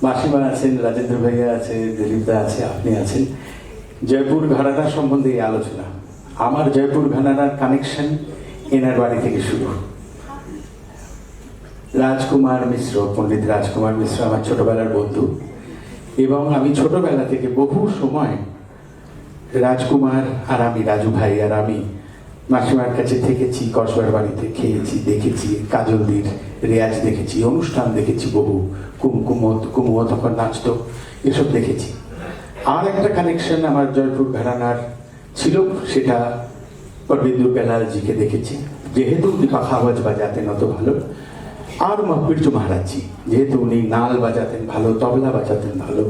মাসিমা আছেন, রাজেন্দ্র ভাইয়া আছে, দিলীপদা আছে, আপনি আছেন। জয়পুর ঘরানা সম্বন্ধে এই আলোচনা। আমার জয়পুর ঘরানার কানেকশন এনার বাড়ি থেকে শুরু। রাজকুমার মিশ্র, পণ্ডিত রাজকুমার মিশ্র আমার ছোটবেলার বন্ধু, এবং আমি ছোটবেলা থেকে বহু সময় রাজকুমার আর আমি, রাজু ভাই আর আমি মাসিমার কাছে থেকেছি, কসবার বাড়িতে খেয়েছি, দেখেছি, কাজলদির রেয়াজ দেখেছি, অনুষ্ঠান দেখেছি বহু, কুমুও তখন নাচত, এসব দেখেছি। আর একটা কানেকশন আমার জয়পুর ঘরানার ছিল, সেটা পণ্ডিত দুর্গালালজিকে দেখেছি, যেহেতু উনি পাখা আওয়াজ বাজাতেন অত ভালো, আর বিরজু মহারাজজি যেহেতু উনি নাল বাজাতেন ভালো, তবলা বাজাতেন ভালো।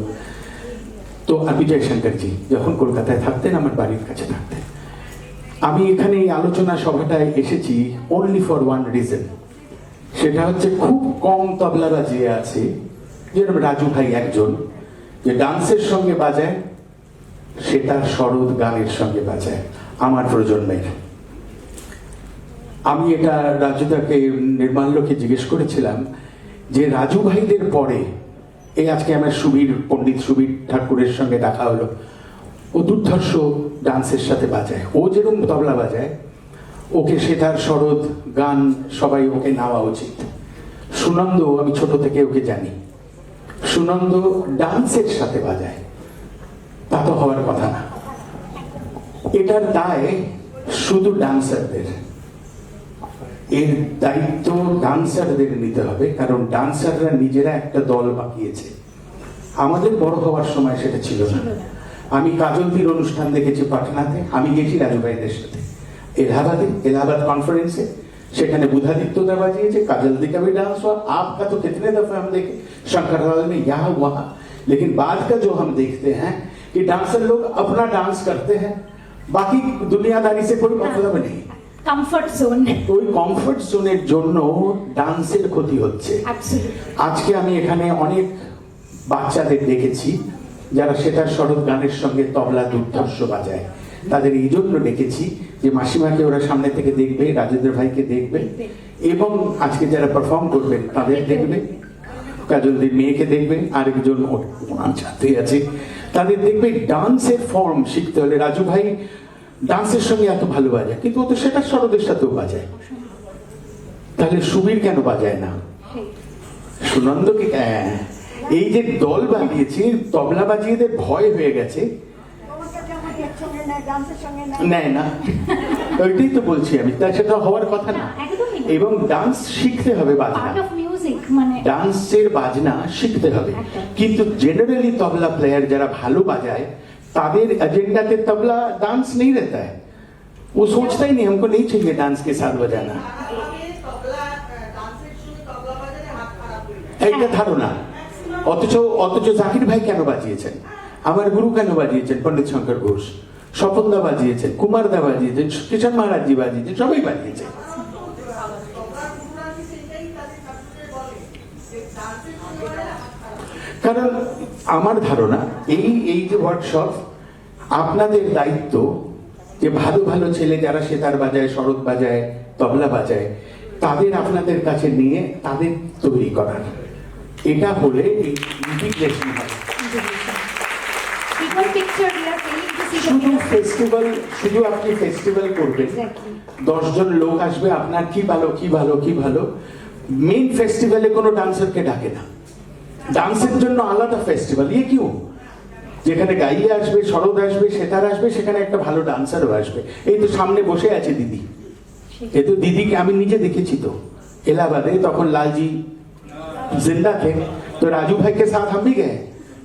তো আর বিজয় শঙ্করজি যখন কলকাতায় থাকতেন, আমার বাড়ির কাছে থাকতেন। আমি এখানে এই আলোচনা সভাটায় এসেছি অনলি ফর ওয়ান রিজন, সেটা হচ্ছে খুব কম তবলা বাজিয়ে আছে, যেরকম রাজু ভাই একজন, যে ডান্সের সঙ্গে বাজায়, সেটা সরোদ গানের সঙ্গে বাজায় আমার প্রজন্মের। আমি এটা রাজুদাকে, নির্মাল্যকে জিজ্ঞেস করেছিলাম যে রাজু ভাইদের পরে, এই আজকে আমার পণ্ডিত সুবীর ঠাকুরের সঙ্গে দেখা হলো, ও দুর্ধর্ষ ডান্সের সাথে বাজায়, ও যেরকম তবলা বাজায়, ওকে সেটার সরোদ গান সবাই ওকে নেওয়া উচিত। সুনন্দ, আমি ছোট থেকে ওকে জানি, সুনন্দ ডান্সের সাথে বাজায়, তা তো হওয়ার কথা না। এটার দায় শুধু ডান্সারদের, এর দায়িত্ব ডান্সারদের নিতে হবে, কারণ ডান্সাররা নিজেরা একটা দল বাঁকিয়েছে। আমাদের বড় হওয়ার সময় সেটা ছিল না। আমি কাজলদির অনুষ্ঠান দেখেছি পাটনাতে, আমি গেছি রাজু ভাইদের সাথে এলাহাবাদ কনফারেন্সে, সেখানে বুধাদিত্যদা বাজিয়েছে, काजलदी का भी डांस हुआ। आपका तो कितने दफे हम देखे शंकरलाल में, यहाँ वहां, लेकिन बाद का जो हम देखते हैं कि डांसर लोग अपना डांस करते हैं, बाकी दुनियादारी से कोई मतलब नहीं। কমফর্ট জোন, ওই কমফর্ট জোনের জন্য ডান্সের ক্ষতি হচ্ছে। আজকে আমি এখানে অনেক বাচ্চাদের দেখেছি যারা সেটার সরোদ গানের সঙ্গে তবলা দুর্ধর্ষ বাজায়। তাদের এই জন্য ডেকেছি যে মাসিমাকে ওরা সামনে থেকে দেখবে, রাজেন্দ্র ভাইকে দেখবে, এবং আজকে যারা পারফর্ম করবেন তাদের দেখবে, কাজলদির মেয়েকে দেখবে, আরেকজন ছাত্রী আছে তাদের দেখবে। ডান্সের ফর্ম শিখতে হলে, রাজু ভাই ডান্সের সঙ্গে এত ভালো বাজায়, কিন্তু ও তো সেটা সরোদের সাথেও বাজায়, তাহলে সুবীর কেন বাজায় না? সুনন্দকে এই যে দল বাজিয়েছে, তবলা বাজিয়েদের ভয় হয়ে গেছে, নেয় না, ওইটাই তো বলছি আমি, তাই সেটা হওয়ার কথা না। এবং ডান্স শিখতে হবে, বাজনা, ডান্সের বাজনা শিখতে হবে। কিন্তু জেনারেলি তবলা প্লেয়ার যারা ভালো বাজায়, ताबेर एजेंडा के तबला डांस नहीं रहता है, वो सोचता ही नहीं हमको नहीं चाहिए डांस के साथ बजाना, একটা ধারণা। অথচ জাকির ভাই কেন বাজিয়েছেন, আমার গুরু কেন বাজিয়েছেন, পণ্ডিত শঙ্কর ঘোষ, স্বপনদা বাজিয়েছেন, কুমারদা বাজিয়েছেন, কিষাণ মহারাজজি বাজিয়েছেন, সবাই বাজিয়েছেন। কারণ আমার ধারণা এই যে ওয়ার্কশপ, আপনাদের দায়িত্ব যে ভালো ভালো ছেলে যারা সেতার বাজায়, সরোদ বাজায়, তবলা বাজায়, তাদের আপনাদের কাছে নিয়ে তাদের তৈরি করার। এটা হলে ইন্টিগ্রেশন হবে। শুধু আপনি ফেস্টিভ্যাল করবেন, 10 জন লোক আসবে, আপনার কি ভালো কি ভালো কি ভালো, মেইন ফেস্টিভ্যালে কোনো ডান্সারকে ডাকে না, ডান্সের জন্য আলাদা ফেস্টিভ্যাল। ইয়ে কিউ, যেখানে গাইয়ে আসবে, সরোদ আসবে, সেতার আসবে, সেখানে একটা ভালো ডান্সারও আসবে। এই তো সামনে বসে আছে দিদি, এই তো দিদিকে আমি নিজে দেখেছি তো इलाहाबाद, তখন लालजी जिंदा थे, तो राजू भाई के साथ हम भी गए,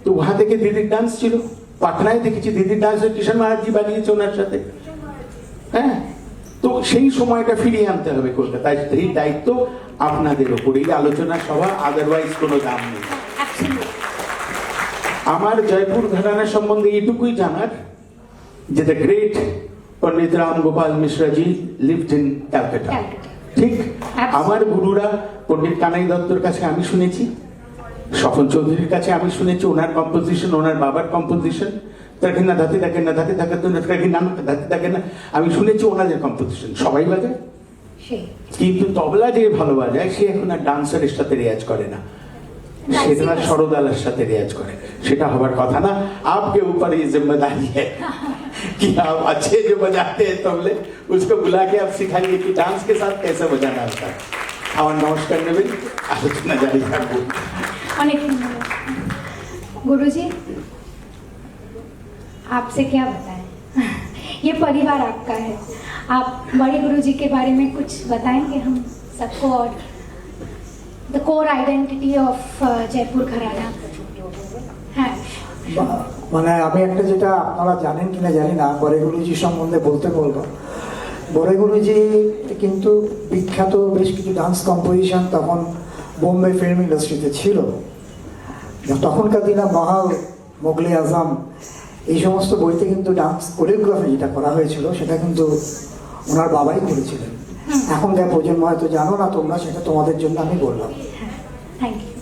तो वहां देखे दीदी डांस ছিল, পাটনায় দেখেছি দিদি ডান্স, কিষাণ মহারাজজি বানিয়েছে ওনার সাথে। হ্যাঁ, তো সেই সময়টা ফিরিয়ে আনতে হবে কলকাতায়, এই দায়িত্ব আপনাদের উপর। এই আলোচনা সভা, আদারওয়াইজ কোনো দাম নেই। আমার জয়পুর ঘরানা সম্বন্ধে এইটুকুই জানার যে the great Pandit Ram Gopal Mishraji lived in Calcutta. ঠিক, আমার গুরুরা পণ্ডিত কানাই দত্তর কাছে আমি শুনেছি, স্বপন চৌধুরীর কাছে আমি শুনেছি ওনার কম্পোজিশন, ওনার বাবার কম্পোজিশন, তাকে না ধাতে থাকে না ধাতে থাকে তো নাম ধাতে থাকে না, আমি শুনেছি ওনাদের কম্পোজিশন, সবাই বাজায়। কিন্তু তবলা যে ভালো বাজায়, সে এখন আর ডান্সারের সাথে রেয়াজ করে না। সেটা সরদালের সাথে রেয়াজ করে, সেটা হবার কথা না। आपके ऊपर ये जिम्मेदारी है कि आप अच्छे जो बजाते हैं तबले उसको बुला के आप सिखाइए कि डांस के साथ कैसे बजाना होता है। আমার নমস্কার নেবেন, আলোচনা জারি থাকবো। अनेक धन्यवाद। गुरुजी, आपसे क्या बताएं, ये परिवार आपका है, आप बड़े गुरुजी के बारे में कुछ बताएंगे हम सबको, और the core identity of Jaipur घराना। হ্যাঁ, মানে আমি একটা, যেটা আপনারা জানেন কিনা জানি না, বড়ে গুরুজি সম্বন্ধে বলতে বলবো। বড়ে গুরুজি কিন্তু বিখ্যাত বেশ কিছু ডান্স কম্পোজিশন তখন বোম্বে ফিল্ম ইন্ডাস্ট্রিতে ছিল। তখনকার দিনে মহাল, মোগলে আজম, এই সমস্ত বইতে কিন্তু ডান্স কোরিওগ্রাফি যেটা করা হয়েছিল সেটা কিন্তু ওনার বাবাই করেছিলেন। এখনকার প্রজন্ম হয়তো জানো না তোমরা, সেটা তোমাদের জন্য আমি বললাম। Thank you.